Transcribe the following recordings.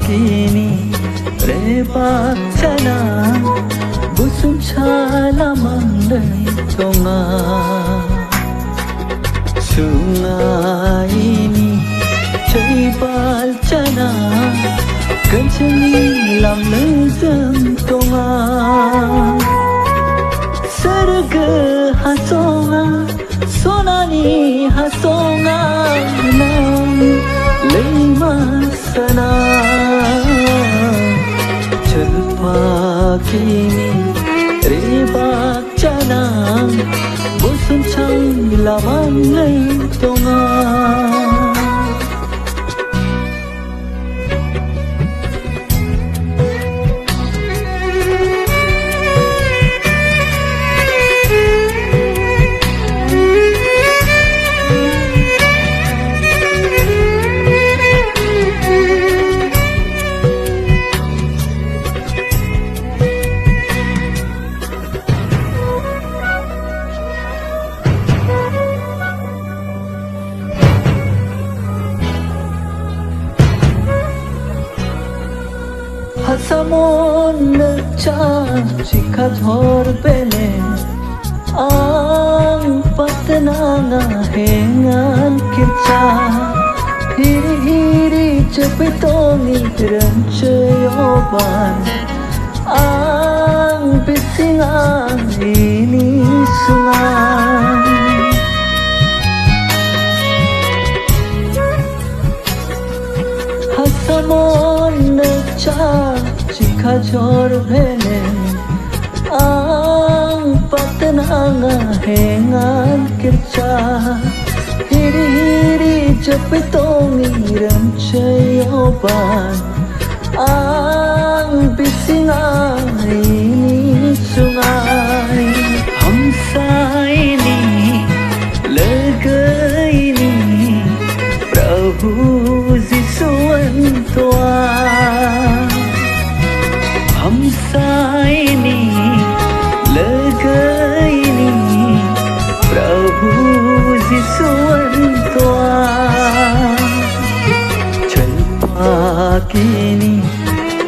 kini Reba chana Busum chala mandai tonga Sungai ini Jaibal chana Kencani lam lezem tonga Sarga hasonga Sonani hasonga Nam Leima sana Jalpa kini Rebak chana Busum chang laman lay tonga Hasamon cha chika thor pele ang patna nga hengan kircha hiri hiri chapitoni ranchayoban ang bisingan ini sungan Hasamon cha chika jor bhele ang patna nga hengan kircha hiri hiri japitong iram chayoban ang bisingan ini sungai hamsa ini laga ini Prabhu Jisuwantua Hamsa ini laga ini Prabhu Jisuwantua Jalpa kini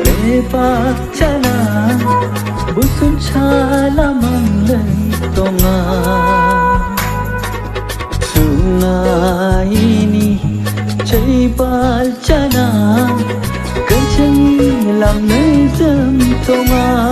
Rebak chana Busum chala manglay tonga Sungai ini Jaibal chana Kencang lam lezem tonga